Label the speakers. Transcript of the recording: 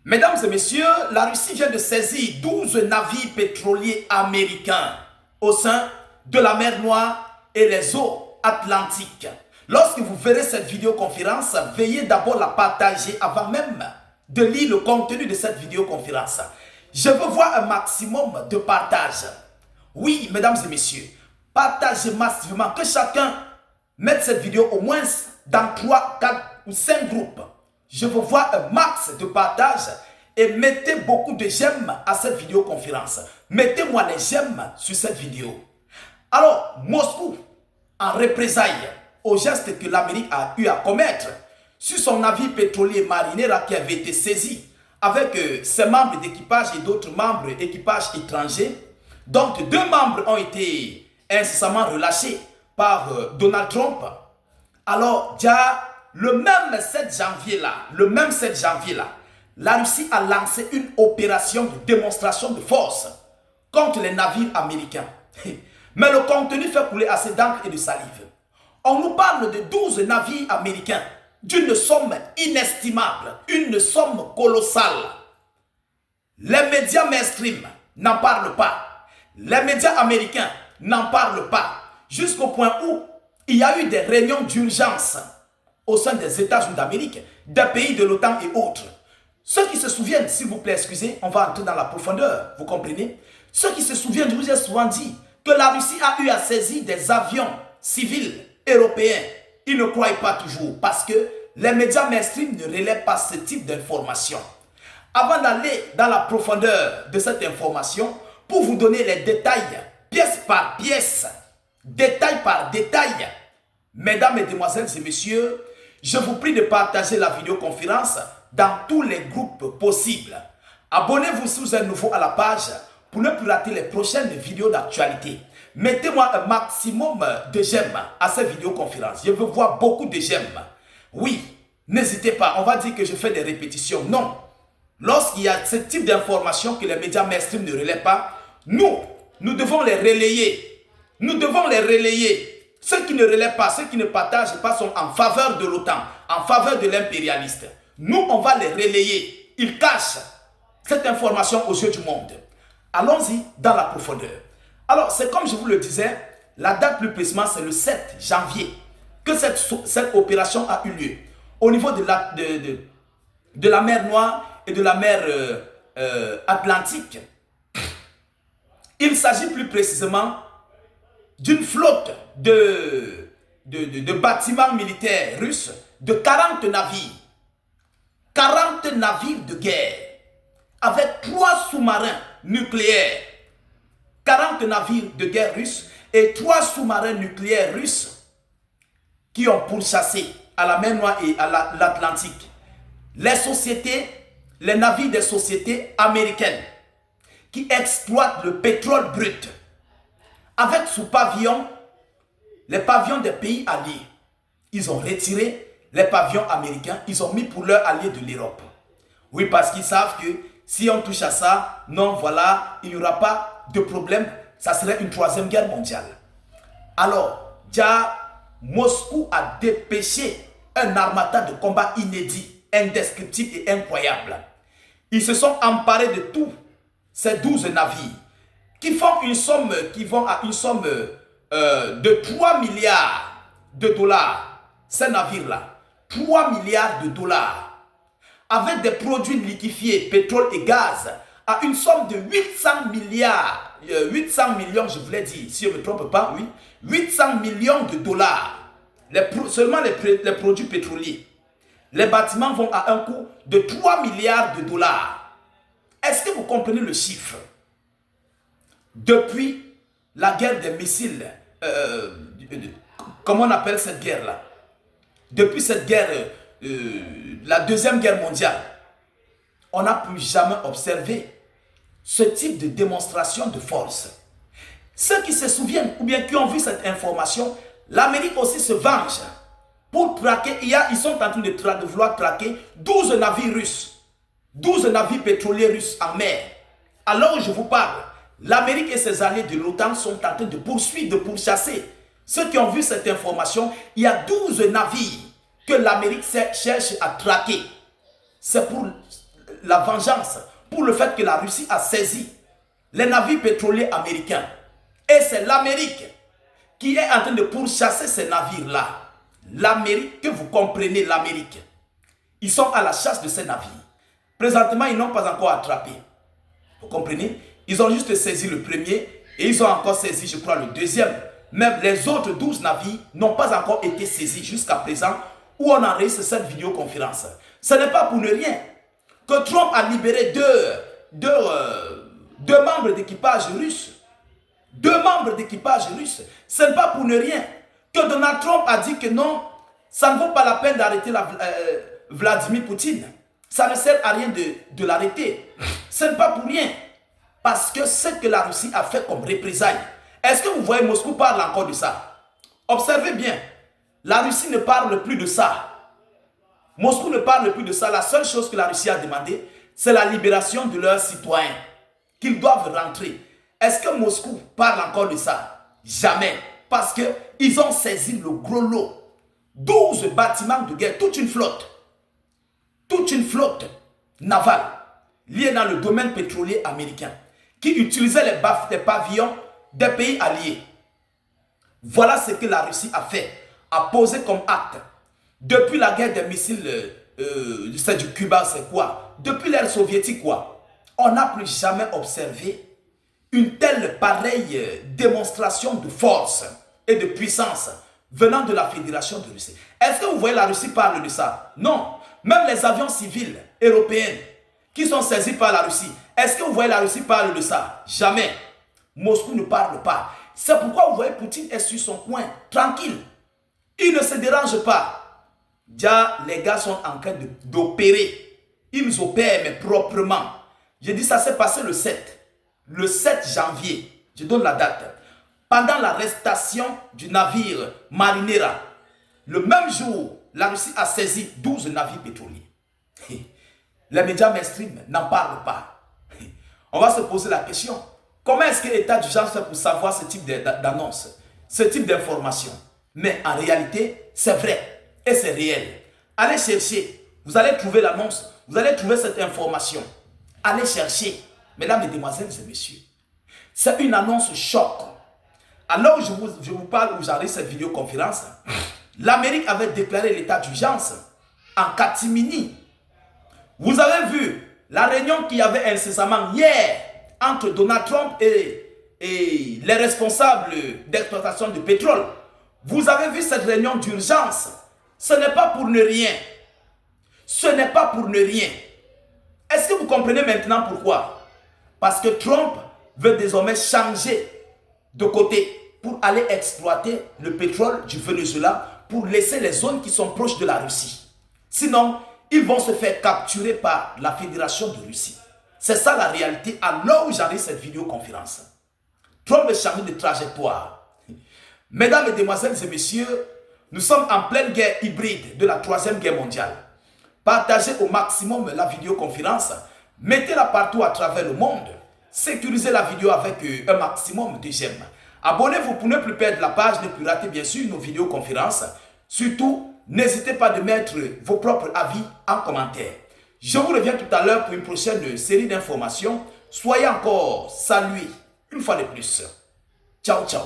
Speaker 1: Mesdames et messieurs, la Russie vient de saisir 12 navires pétroliers américains au sein de la mer Noire et les eaux atlantiques. Lorsque vous verrez cette vidéoconférence, veuillez d'abord la partager avant même de lire le contenu de cette vidéoconférence. Je veux voir un maximum de partage. Oui, mesdames et messieurs, partagez massivement, que chacun mette cette vidéo au moins dans 3, 4 ou 5 groupes. Je veux voir un max de partage et mettez beaucoup de j'aime à cette vidéoconférence. Mettez-moi les j'aime sur cette vidéo. Alors, Moscou, en représailles au geste que l'Amérique a eu à commettre sur son navire pétrolier Marinera qui avait été saisi avec ses membres d'équipage et d'autres membres d'équipage étrangers. Donc, 2 membres ont été incessamment relâchés par Donald Trump. Alors, le même 7 janvier là, la Russie a lancé une opération de démonstration de force contre les navires américains. Mais le contenu fait couler assez d'encre et de salive. On nous parle de 12 navires américains d'une somme inestimable, une somme colossale. Les médias mainstream n'en parlent pas. Les médias américains n'en parlent pas. Jusqu'au point où il y a eu des réunions d'urgence au sein des États-Unis d'Amérique, des pays de l'OTAN et autres. Ceux qui se souviennent, s'il vous plaît, excusez, on va entrer dans la profondeur, vous comprenez? Ceux qui se souviennent, je vous ai souvent dit que la Russie a eu à saisir des avions civils européens. Ils ne croient pas toujours parce que les médias mainstream ne relaient pas ce type d'informations. Avant d'aller dans la profondeur de cette information, pour vous donner les détails, pièce par pièce, détail par détail, mesdames, mesdemoiselles et messieurs, je vous prie de partager la vidéoconférence dans tous les groupes possibles. Abonnez-vous si vous êtes nouveau à la page pour ne plus rater les prochaines vidéos d'actualité. Mettez-moi un maximum de j'aime à cette vidéoconférence. Je veux voir beaucoup de j'aime. Oui, n'hésitez pas, on va dire que je fais des répétitions. Non. Lorsqu'il y a ce type d'informations que les médias mainstream ne relaient pas, nous devons les relayer. Nous devons les relayer. Ceux qui ne relaient pas, ceux qui ne partagent pas sont en faveur de l'OTAN, en faveur de l'impérialiste. Nous, on va les relayer. Ils cachent cette information aux yeux du monde. Allons-y dans la profondeur. Alors, c'est comme je vous le disais, la date plus précisément, c'est le 7 janvier que cette opération a eu lieu au niveau de la mer Noire et de la mer Atlantique. Il s'agit plus précisément d'une flotte de bâtiments militaires russes de 40 navires. 40 navires de guerre avec 3 sous-marins nucléaires. 40 navires de guerre russes et 3 sous-marins nucléaires russes qui ont pourchassé à la mer Noire et à l'Atlantique les navires des sociétés américaines qui exploitent le pétrole brut avec sous pavillon les pavillons des pays alliés. Ils ont retiré les pavillons américains, ils ont mis pour leurs alliés de l'Europe. Oui, parce qu'ils savent que si on touche à ça, non, voilà, il n'y aura pas de problème, ça serait une 3e guerre mondiale. Alors, Moscou a dépêché un armada de combat inédit, indescriptible et incroyable. Ils se sont emparés de tous ces 12 navires qui font une somme, qui vont à une somme de 3 milliards de dollars. Ces navires-là, 3 milliards de dollars, avec des produits liquéfiés, pétrole et gaz, à une somme de 800 millions, je voulais dire, si je ne me trompe pas, oui, 800 millions de dollars, seulement les produits pétroliers. Les bâtiments vont à un coût de 3 milliards de dollars. Est-ce que vous comprenez le chiffre? Depuis la guerre des missiles, comment on appelle cette guerre-là? Depuis cette guerre, la 2e guerre mondiale, on n'a plus jamais observé ce type de démonstration de force. Ceux qui se souviennent ou bien qui ont vu cette information, l'Amérique aussi se venge pour traquer. Ils sont en train de vouloir traquer 12 navires russes, 12 navires pétroliers russes en mer. Alors où je vous parle, l'Amérique et ses alliés de l'OTAN sont en train de poursuivre, de pourchasser. Ceux qui ont vu cette information, il y a 12 navires que l'Amérique cherche à traquer. C'est pour la vengeance pour le fait que la Russie a saisi les navires pétroliers américains. Et c'est l'Amérique qui est en train de pourchasser ces navires-là. L'Amérique, que vous comprenez, l'Amérique. Ils sont à la chasse de ces navires. Présentement, ils n'ont pas encore attrapé. Vous comprenez? Ils ont juste saisi le premier et ils ont encore saisi, je crois, le deuxième. Même les autres 12 navires n'ont pas encore été saisis jusqu'à présent où on enregistre cette vidéoconférence. Ce n'est pas pour ne rien que Trump a libéré deux membres d'équipage russe. 2 membres d'équipage russe. Ce n'est pas pour ne rien que Donald Trump a dit que non, ça ne vaut pas la peine d'arrêter Vladimir Poutine. Ça ne sert à rien de l'arrêter. Ce n'est pas pour rien. Parce que ce que la Russie a fait comme représailles. Est-ce que vous voyez Moscou parle encore de ça? Observez bien. La Russie ne parle plus de ça. Moscou ne parle plus de ça. La seule chose que la Russie a demandé, c'est la libération de leurs citoyens. Qu'ils doivent rentrer. Est-ce que Moscou parle encore de ça? Jamais. Parce qu'ils ont saisi le gros lot. 12 bâtiments de guerre, toute une flotte navale liée dans le domaine pétrolier américain qui utilisait les pavillons des pays alliés. Voilà ce que la Russie a fait, a posé comme acte. Depuis la guerre des missiles, c'est du Cuba, c'est quoi? Depuis l'ère soviétique, quoi? On n'a plus jamais observé une telle pareille démonstration de force et de puissance venant de la Fédération de Russie. Est-ce que vous voyez la Russie parle de ça? Non. Même les avions civils européens qui sont saisis par la Russie, est-ce que vous voyez la Russie parle de ça? Jamais. Moscou ne parle pas. C'est pourquoi vous voyez Poutine est sur son coin, tranquille. Il ne se dérange pas. Déjà, les gars sont en train d'opérer. Ils opèrent, mais proprement. Je dis ça s'est passé le 7 janvier. Je donne la date. Pendant l'arrestation du navire Marinera, le même jour, la Russie a saisi 12 navires pétroliers. Les médias mainstream n'en parlent pas. On va se poser la question. Comment est-ce que l'État d'urgence fait pour savoir ce type d'annonce, ce type d'information? Mais en réalité, c'est vrai et c'est réel. Allez chercher. Vous allez trouver l'annonce. Vous allez trouver cette information. Allez chercher. Mesdames, Mesdemoiselles et Messieurs. C'est une annonce choc. Alors je vous parle où j'enregistre cette vidéoconférence, l'Amérique avait déclaré l'état d'urgence en catimini. Vous avez vu la réunion qu'il y avait incessamment hier entre Donald Trump et les responsables d'exploitation du pétrole. Vous avez vu cette réunion d'urgence. Ce n'est pas pour ne rien. Ce n'est pas pour ne rien. Est-ce que vous comprenez maintenant pourquoi? Parce que Trump veut désormais changer de côté pour aller exploiter le pétrole du Venezuela pour laisser les zones qui sont proches de la Russie. Sinon, ils vont se faire capturer par la Fédération de Russie. C'est ça la réalité à l'heure où j'arrive cette vidéoconférence. Trump veut changer de trajectoire. Mesdames, Mesdemoiselles et Messieurs, nous sommes en pleine guerre hybride de la 3e guerre mondiale. Partagez au maximum la vidéoconférence. Mettez-la partout à travers le monde. Sécurisez la vidéo avec un maximum de j'aime. Abonnez-vous pour ne plus perdre la page, ne plus rater bien sûr nos vidéoconférences. Surtout, n'hésitez pas de mettre vos propres avis en commentaire. Je vous reviens tout à l'heure pour une prochaine série d'informations. Soyez encore salués une fois de plus. Ciao, ciao.